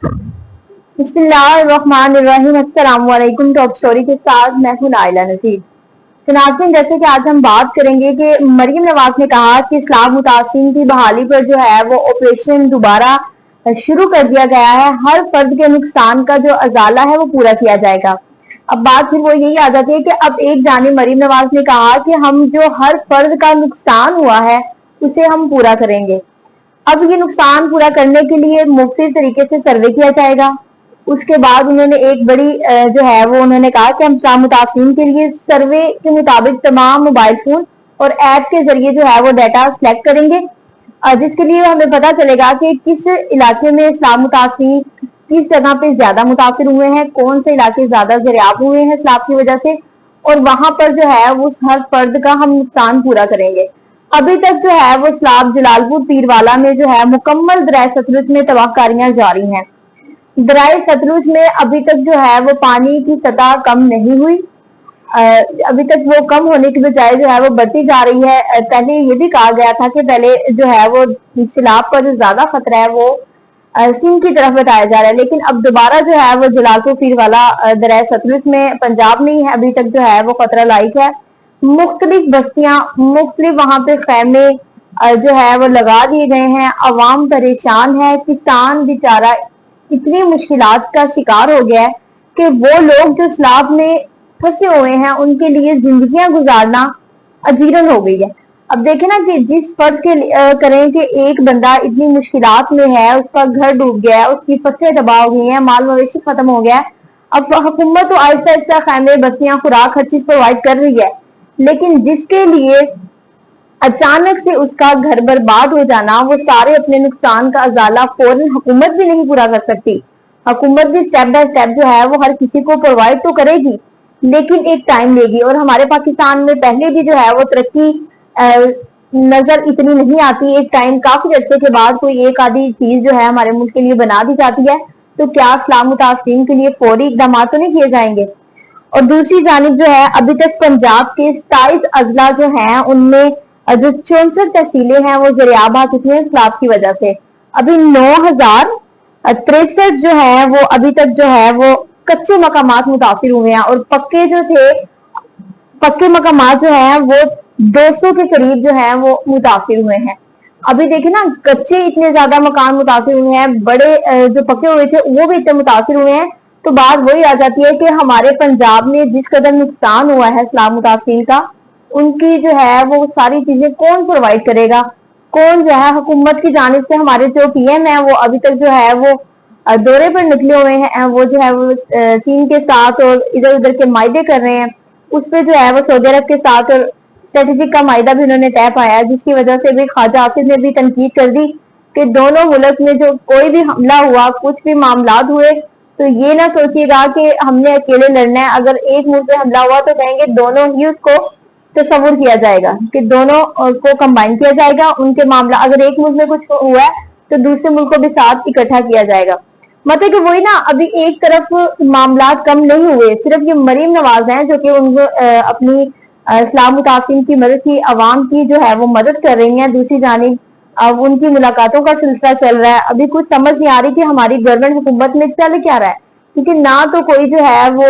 बिस्मिल्लाहिर्रहमानिर्रहीम। अस्सलाम वालेकुम। टॉप स्टोरी के साथ मैं हूं नाइला नसीर। तो नाज़रीन, जैसे कि आज हम बात करेंगे कि मरियम नवाज ने कहा कि इस्लाम मुतासिन की बहाली पर जो है वो ऑपरेशन दोबारा शुरू कर दिया गया है। हर फर्द के नुकसान का जो अजाला है वो पूरा किया जाएगा। अब बात फिर वो यही आ जाती है कि अब एक जानिब मरियम नवाज ने कहा कि हम जो हर फर्द का नुकसान हुआ है उसे हम पूरा करेंगे। अब ये नुकसान पूरा करने के लिए मुख्तलिफ तरीके से सर्वे किया जाएगा। उसके बाद उन्होंने एक बड़ी जो है वो उन्होंने कहा कि हम इस्लाम मुतासिन के लिए सर्वे के मुताबिक तमाम मोबाइल फोन और ऐप के जरिए जो है वो डाटा सिलेक्ट करेंगे, जिसके लिए हमें पता चलेगा कि किस इलाके में इस्लाम मुतासिन किस जगह पे ज्यादा मुतासिर हुए हैं, कौन से इलाके ज्यादा ज़रियाब हुए हैं सैलाब की वजह से, और वहां पर जो है वो हर फर्द का हम नुकसान पूरा करेंगे। अभी तक जो है वो सैलाब जलालपुर पीरवाला में जो है मुकम्मल दरिया सतलुज में तबाहकारियां जारी हैं। दरिया सतलुज में अभी तक जो है वो पानी की सतह कम नहीं हुई। अभी तक वो कम होने की बजाय जो है वो बढ़ती जा रही है। पहले ये भी कहा गया था कि पहले जो है वो सैलाब का जो ज्यादा खतरा है वो सिंध की तरफ बताया जा रहा है, लेकिन अब दोबारा जो है वो जलालपुर पीरवाला दरिया सतलुज में पंजाब में ही है। अभी तक जो है वो खतरा लायक है। मुख्तलिफ बस्तियां मुख्तलिफ वहां पे खैमे जो है वो लगा दिए गए हैं। अवाम परेशान है। किसान बेचारा इतनी मुश्किलात का शिकार हो गया है कि वो लोग जो सैलाब में फंसे हुए हैं उनके लिए जिंदगियां गुजारना अजीरन हो गई है। अब देखें ना कि जिस फर्ज के करें कि एक बंदा इतनी मुश्किलात में है, उसका घर डूब गया है, उसकी फसलें तबाह हो गई हैं, माल मवेशी खत्म हो गया है। अब हुकूमत तो आहिस्ता आहिस्ता खैमे बस्तियां खुराक हर चीज प्रोवाइड कर रही है, लेकिन जिसके लिए अचानक से उसका घर बर्बाद हो जाना, वो सारे अपने नुकसान का अजाला फौरन हुकूमत भी नहीं पूरा कर सकती। हुकूमत भी स्टेप बाय स्टेप जो है वो हर किसी को प्रोवाइड तो करेगी, लेकिन एक टाइम लेगी। और हमारे पाकिस्तान में पहले भी जो है वो तरक्की नजर इतनी नहीं आती। एक टाइम काफी अरसे के बाद कोई एक आधी चीज जो है हमारे मुल्क के लिए बना दी जाती है, तो क्या इस्लाम मुतासिन के लिए फौरी इकदाम तो नहीं किए जाएंगे? और दूसरी जानिब जो है अभी तक पंजाब के 27 अजला जो हैं उनमें जो 64 तहसीलें हैं वो ज़रियाब आ चुकी हैं सैलाब की वजह से। अभी 9063 जो है वो अभी तक जो है वो कच्चे मकामात मुतासिर हुए हैं, और पक्के जो थे पक्के मकामात जो है वो 200 के करीब जो है वो मुतासिर हुए हैं। अभी देखिए ना, कच्चे इतने ज्यादा मकान मुतासिर हुए हैं, बड़े जो पक्के हुए थे वो भी इतने मुतासिर हुए हैं। तो बात वही आ जाती है कि हमारे पंजाब में जिस कदर नुकसान हुआ है सैलाब मुतासिर का, उनकी जो है वो सारी चीजें कौन प्रोवाइड करेगा, कौन जो है? हुकूमत की जानिब से हमारे जो पीएम है वो अभी तक जो है वो दौरे पर निकले हुए हैं। वो जो है वो चीन के साथ और इधर उधर के मायदे कर रहे हैं। उस पर जो है वो सऊदी अरब के साथ और स्ट्रेटेजिक का मायदा भी उन्होंने तय पाया, जिसकी वजह से भी ख्वाजा आसिफ ने भी तनकीद कर दी कि दोनों मुल्क में जो कोई भी हमला हुआ, कुछ भी मामला हुए, तो ये ना सोचिएगा कि हमने अकेले लड़ना है। अगर एक मुल्क में हमला हुआ तो कहेंगे दोनों ही उसको तस्वुर किया जाएगा कि दोनों को कंबाइन किया जाएगा। उनके मामला अगर एक मुल्क में कुछ हुआ है तो दूसरे मुल्क को भी साथ इकट्ठा किया जाएगा। मतलब कि वही ना, अभी एक तरफ मामला कम नहीं हुए, सिर्फ ये मरीम नवाज हैं जो कि उनको अपनी इस्लाम मुतासिन की मदद की, अवाम की जो है वो मदद कर रही हैं। दूसरी जानिब अब उनकी मुलाकातों का सिलसिला चल रहा है। अभी कुछ समझ नहीं आ रही कि हमारी गवर्नमेंट हुकूमत में चल क्या रहा है, क्योंकि ना तो कोई जो है वो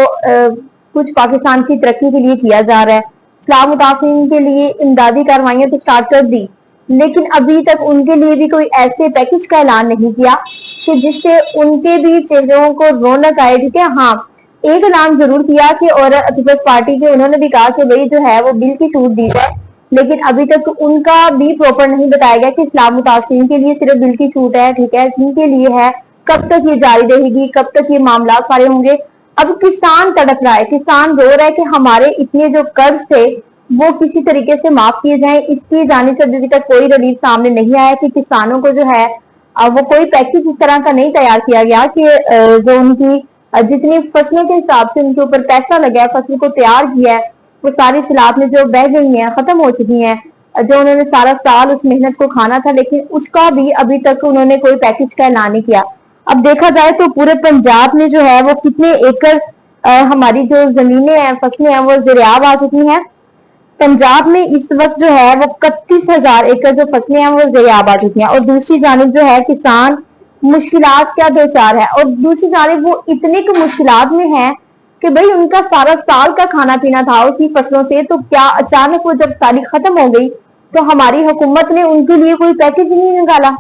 कुछ पाकिस्तान की तरक्की के लिए किया जा रहा है। इस्लाम मुतासिन के लिए इमदादी कार्रवाइयां तो स्टार्ट कर दी, लेकिन अभी तक उनके लिए भी कोई ऐसे पैकेज का ऐलान नहीं किया कि जिससे उनके भी चेहरों को रौनक आए। ठीक है, हाँ, एक ऐलान जरूर किया कि और पीपल्स पार्टी के उन्होंने भी कहा कि भाई जो है वो बिल की छूट दी जाए, लेकिन अभी तक उनका भी प्रॉपर नहीं बताया गया कि इस्लाम मुतासिन के लिए सिर्फ बिल की छूट है। ठीक है, किनके लिए है, कब तक ये जारी रहेगी, कब तक ये मामला सारे होंगे। अब किसान तड़प रहा है, किसान रो रहा है कि हमारे इतने जो कर्ज थे वो किसी तरीके से माफ किए जाएं। इसकी जानिब से अभी तक कोई रिलीफ सामने नहीं आया कि किसानों को जो है वो कोई पैकेज इस तरह का नहीं तैयार किया गया कि जो उनकी जितनी फसलों के हिसाब से उनके ऊपर पैसा लगा है, फसल को तैयार किया है, वो सारी सैलाब में जो बह गई हैं, खत्म हो चुकी हैं। जो उन्होंने सारा साल उस मेहनत को खाना था, लेकिन उसका भी अभी तक उन्होंने कोई पैकेज का ऐलान नहीं किया। अब देखा जाए तो पूरे पंजाब में जो है वो कितने एकड़ हमारी जो जमीनें हैं, फसलें हैं, वो ज़रियाब आ चुकी हैं। पंजाब में इस वक्त जो है वो 31,000 एकड़ जो फसलें हैं वो ज़रियाब आ चुकी हैं। और दूसरी जानिब जो है किसान मुश्किलात क्या दो चार है, और दूसरी जानिब वो इतने की मुश्किलात में है कि भाई उनका सारा साल का खाना पीना था उसी फसलों से, तो क्या अचानक वो जब सारी खत्म हो गई तो हमारी हुकूमत ने उनके लिए कोई पैकेज नहीं निकाला,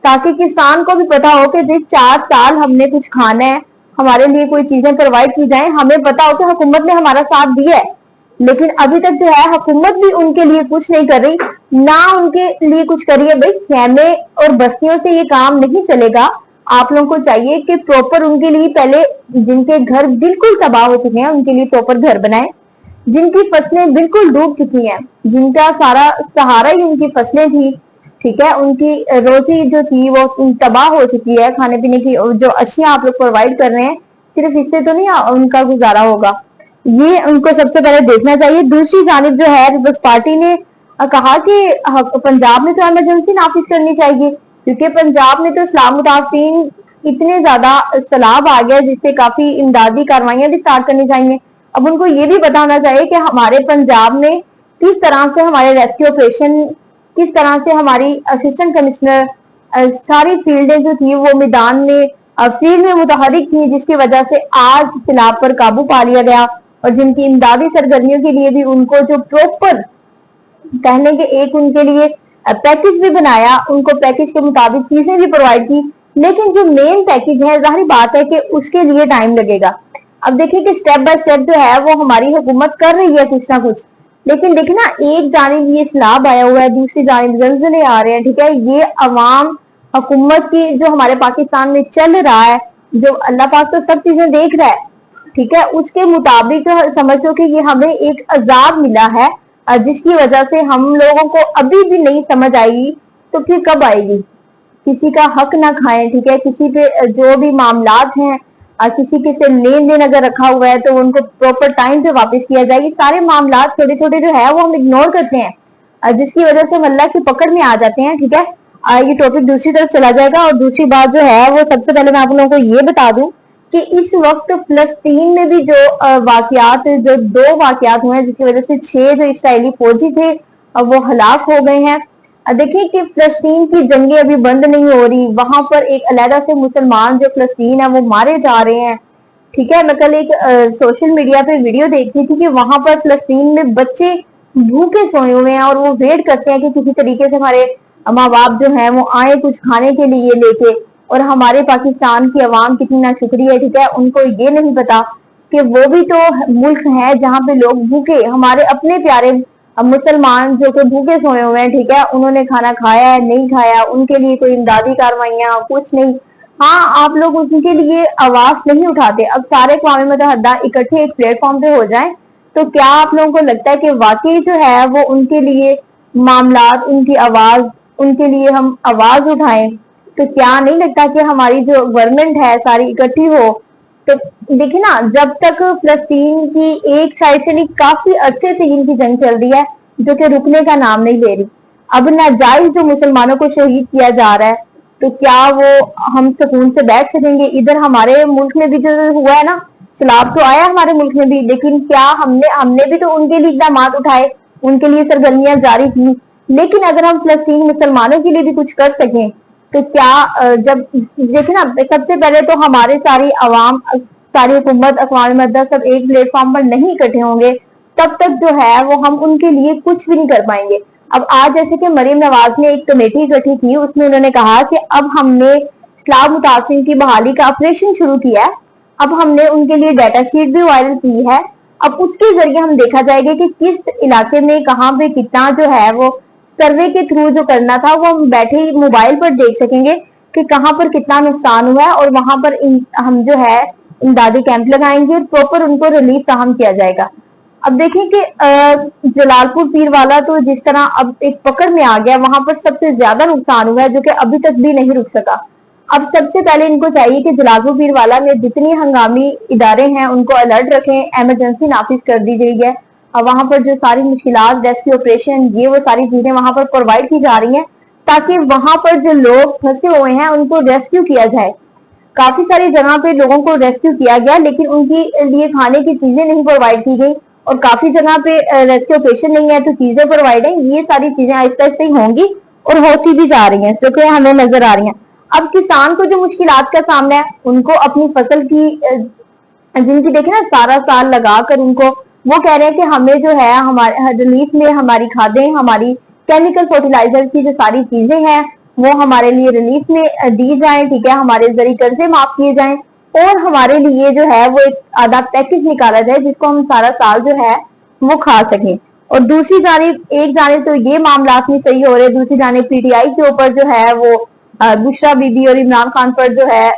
ताकि किसान को भी पता हो कि भाई 4 साल हमने कुछ खाना है, हमारे लिए कोई चीजें प्रोवाइड की जाए, हमें पता हो कि हुकूमत ने हमारा साथ दिया है। लेकिन अभी तक जो है हुकूमत भी उनके लिए कुछ नहीं कर रही, ना उनके लिए कुछ करिए। भाई खेमे और बस्तियों से ये काम नहीं चलेगा, आप लोगों को चाहिए कि प्रॉपर उनके लिए पहले जिनके घर बिल्कुल तबाह हो चुके हैं उनके लिए प्रॉपर घर बनाए, जिनकी फसलें बिल्कुल डूब चुकी हैं, जिनका सारा सहारा ही उनकी फसलें थी, ठीक है, उनकी रोजी जो थी वो तबाह हो चुकी है, खाने पीने की जो अशिया आप लोग प्रोवाइड कर रहे हैं सिर्फ इससे तो नहीं उनका गुजारा होगा, ये उनको सबसे पहले देखना चाहिए। दूसरी जानिब जो है पीपल्स पार्टी ने कहा कि पंजाब में तो इमरजेंसी नाफिज करनी चाहिए, क्योंकि पंजाब में तो सैलाब मुतासिरीन इतने ज्यादा सैलाब आ गया जिससे काफी इमदादी कार्रवाइयां भी स्टार्ट करनी चाहिए। अब उनको ये भी पता होना चाहिए कि हमारे पंजाब में किस तरह से हमारे रेस्क्यू ऑपरेशन, किस तरह से हमारी असिस्टेंट कमिश्नर सारी फील्डें जो थी वो मैदान में फील्ड में मुतहरिक थी, जिसकी वजह से आज सैलाब पर काबू पा लिया गया, और जिनकी इमदादी सरगर्मियों के लिए भी उनको जो प्रॉपर कहने के एक उनके लिए पैकेज भी बनाया, उनको पैकेज के मुताबिक चीजें भी प्रोवाइड की, लेकिन जो मेन पैकेज है जाहिर बात है कि उसके लिए टाइम लगेगा। अब देखिए कि स्टेप बाय स्टेप जो है वो हमारी हुकूमत कर रही है कुछ ना कुछ, लेकिन देखिए ना एक जानिब ये सैलाब आया हुआ है, दूसरी जानिब जलजले आ रहे हैं, ठीक है, ये अवाम हुकूमत की जो हमारे पाकिस्तान में चल रहा है, जो अल्लाह पाक तो सब चीजें देख रहा है, ठीक है, उसके मुताबिक समझो कि ये हमें एक अजाब मिला है, जिसकी वजह से हम लोगों को अभी भी नहीं समझ आएगी तो फिर कब आएगी। किसी का हक ना खाएं, ठीक है, किसी पे जो भी मामलात हैं, किसी के से लेन देन अगर रखा हुआ है तो उनको प्रॉपर टाइम पे वापस किया जाए। सारे मामलात छोटे छोटे जो है वो हम इग्नोर करते हैं, जिसकी वजह से हम अल्लाह की पकड़ में आ जाते हैं, ठीक है। ये टॉपिक दूसरी तरफ चला जाएगा। और दूसरी बात जो है वो सबसे पहले मैं आप लोगों को ये बता दूं कि इस वक्त फलस्तीन में भी जो वाकयात, जो 2 वाकयात हुए हैं जिसकी वजह से 6 जो इसराइली फौजी थे वो हलाक हो गए हैं। देखिए कि फलस्तीन की जंगें अभी बंद नहीं हो रही, वहां पर एक अलहदा से मुसलमान जो फलस्तीन है वो मारे जा रहे हैं, ठीक है। मैं कल एक सोशल मीडिया पे वीडियो देखी थी कि वहां पर फलस्तीन में बच्चे भूखे सोए हुए हैं और वो वेट करते हैं कि किसी तरीके से हमारे माँ बाप जो है वो आए कुछ खाने के लिए लेके, और हमारे पाकिस्तान की आवाम कितनी नाशुक्री है, ठीक है, उनको ये नहीं पता कि वो भी तो मुल्क है जहाँ पे लोग भूखे, हमारे अपने प्यारे मुसलमान जो कि भूखे सोए हुए हैं, ठीक है, उन्होंने खाना खाया है नहीं खाया, उनके लिए कोई इमदादी कार्रवाइयां कुछ नहीं। हाँ, आप लोग उनके लिए आवाज नहीं उठाते। अब सारे अक़वाम मुत्तहिदा इकट्ठे एक प्लेटफॉर्म पे हो जाएं तो क्या आप लोगों को लगता है कि वाकई जो है वो उनके लिए मामलात, उनकी आवाज, उनके लिए हम आवाज उठाएं? तो क्या नहीं लगता कि हमारी जो गवर्नमेंट है सारी इकट्ठी हो? तो देखिए ना, जब तक फलस्तीन की एक साइड से नहीं काफी अरसे से इनकी जंग चल रही है जो कि रुकने का नाम नहीं ले रही। अब नाजायज जो मुसलमानों को शहीद किया जा रहा है तो क्या वो हम सुकून से बैठ सकेंगे? इधर हमारे मुल्क में भी जो हुआ है ना, सैलाब तो आया हमारे मुल्क में भी, लेकिन क्या हमने भी तो उनके लिए इकदाम उठाए, उनके लिए सरगर्मियां जारी की। लेकिन अगर हम फलस्तीन मुसलमानों के लिए भी कुछ कर सकें तो क्या जब देखिए ना, सबसे पहले तो हमारे सारी आवाम, सारी हुकूमत, अक़वाम मुत्तहिदा सब एक प्लेटफॉर्म पर नहीं इकट्ठे होंगे तब तक जो है वो हम उनके लिए कुछ भी नहीं कर पाएंगे। अब आज जैसे कि मरीम नवाज ने एक कमेटी इकट्ठी की, उसमें उन्होंने कहा कि अब हमने सैलाब मुतासिरीन की बहाली का ऑपरेशन शुरू किया है, अब हमने उनके लिए डाटा शीट भी वायरल की है, अब उसके जरिए हम देखा जाएगा कि किस इलाके में कहाँ पे कितना जो है वो सर्वे के थ्रू जो करना था वो हम बैठे ही मोबाइल पर देख सकेंगे कि कहाँ पर कितना नुकसान हुआ है, और वहां पर हम जो है इमदादी कैंप लगाएंगे और प्रॉपर उनको रिलीफ फ्राहम किया जाएगा। अब देखें कि जलालपुर पीर वाला तो जिस तरह अब एक पकड़ में आ गया, वहां पर सबसे ज्यादा नुकसान हुआ है जो कि अभी तक भी नहीं रुक सका। अब सबसे पहले इनको चाहिए कि जलालपुर पीर वाला में जितनी हंगामी इदारे हैं उनको अलर्ट रखें, इमरजेंसी नाफिज कर दी गई है, वहां पर जो सारी मुश्किलात, रेस्क्यू ऑपरेशन, ये वो सारी चीजें वहां पर प्रोवाइड की जा रही हैं ताकि वहां पर जो लोग फंसे हुए हैं उनको रेस्क्यू किया जाए। काफी सारी जगह पे लोगों को रेस्क्यू किया गया लेकिन उनके लिए खाने की चीजें नहीं प्रोवाइड की गई, और काफी जगह पे रेस्क्यू ऑपरेशन नहीं है तो चीजें प्रोवाइड है। ये सारी चीजें आहिस्ता आहिस्ता ही होंगी और होती भी जा रही हैं जो कि हमें नजर आ रही हैं। اب کسان کو جو مشکلات کا سامنا ہے، ان کو اپنی فصل کی جن کی دیکھیں نا سارا سال لگا کر ان کو وہ کہہ رہے ہیں کہ ہمیں جو ہے ہمارے ریلیف میں ہماری کھادیں، ہماری کیمیکل فرٹیلائزر کی جو ساری چیزیں ہیں وہ ہمارے لیے ریلیف میں دی جائیں، ٹھیک ہے، ہمارے زرعی قرضے معاف کیے جائیں اور ہمارے لیے جو ہے وہ ایک آدھا پیکج نکالا جائے جس کو ہم سارا سال جو ہے وہ کھا سکیں۔ اور دوسری جانب ایک جانب تو یہ معاملات نہیں صحیح ہو رہے، دوسری جانب پی ٹی آئی کے اوپر جو ہے وہ بشرا بی بی اور عمران خان پر جو ہے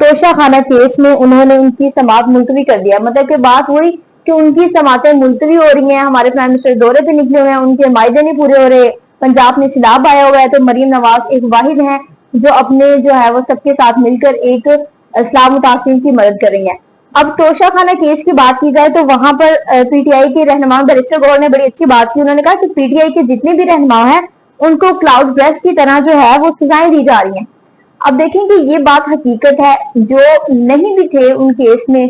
توشہ خانہ کیس میں انہوں نے ان کی سماعت ملتوی کر دیا۔ مطلب کہ بات ہوئی کہ ان کی سماعتیں ملتوی ہو رہی ہیں، ہمارے پرائم منسٹر دورے پہ نکلے ہوئے ہیں، ان کے معاہدے نہیں پورے ہو رہے، پنجاب میں سیلاب آیا ہوا ہے، تو مریم نواز ایک واحد ہیں جو اپنے جو ہے وہ سب کے ساتھ مل کر ایک سیلاب متاثرین کی مدد کر رہی ہیں۔ اب توشہ خانہ کیس کی بات کی جائے تو وہاں پر پی ٹی آئی کے رہنما بیرسٹر گور نے بڑی اچھی بات کی، انہوں نے کہا کہ پی ٹی آئی کے جتنے بھی رہنما ہیں ان کو کلاؤڈ برسٹ کی طرح جو ہے وہ سزائیں دی جا رہی ہیں۔ اب دیکھیں کہ یہ بات حقیقت ہے، جو نہیں بھی تھے ان کیس میں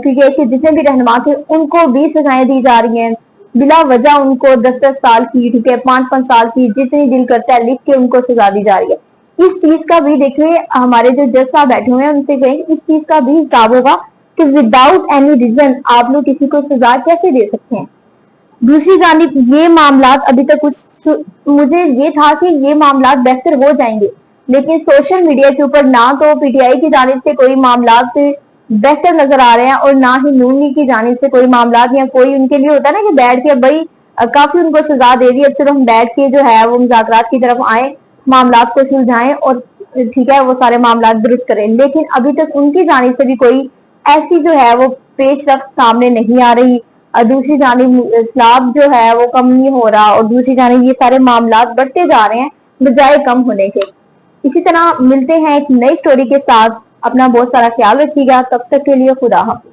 کیونکہ جتنے بھی رہنما تھے ان کو بھی سزائیں دی جا رہی ہیں بلا وجہ، ان کو 10-10 سال کی، ٹھیک ہے، 5-5 سال کی، جتنی دل کرتا ہے لکھ کے ان کو سزا دی جا رہی ہے۔ اس چیز کا بھی دیکھیں ہمارے جو جج صاحب بیٹھے ہوئے ہیں ان سے کہیں اس چیز کا بھی حساب ہوگا کہ وداؤٹ اینی ریزن آپ لوگ کسی کو سزا کیسے دے سکتے ہیں۔ دوسری جانب یہ معاملات ابھی تک کچھ مجھے یہ تھا کہ یہ معاملات بہتر ہو جائیں گے، لیکن سوشل میڈیا کے اوپر نہ تو پی ٹی آئی کی جانب سے کوئی معاملات بہتر نظر آ رہے ہیں اور نہ ہی نون لیگ کی جانب سے کوئی معاملات، یا کوئی ان کے لیے ہوتا ہے نا کہ بیٹھ کے بھائی کافی ان کو سزا دے دی، اب چلو ہم بیٹھ کے جو ہے وہ مذاکرات کی طرف آئیں، معاملات کو سلجھائیں اور ٹھیک ہے وہ سارے معاملات درست کریں، لیکن ابھی تک ان کی جانب سے بھی کوئی ایسی جو ہے وہ پیش رفت سامنے نہیں آ رہی۔ دوسری جانب سیلاب جو ہے وہ کم نہیں ہو رہا اور دوسری جانب یہ سارے معاملات بڑھتے جا رہے ہیں بجائے کم ہونے کے۔ اسی طرح ملتے ہیں ایک نئی سٹوری کے ساتھ، اپنا بہت سارا خیال رکھیے گا، تب تک کے لیے خدا حافظ۔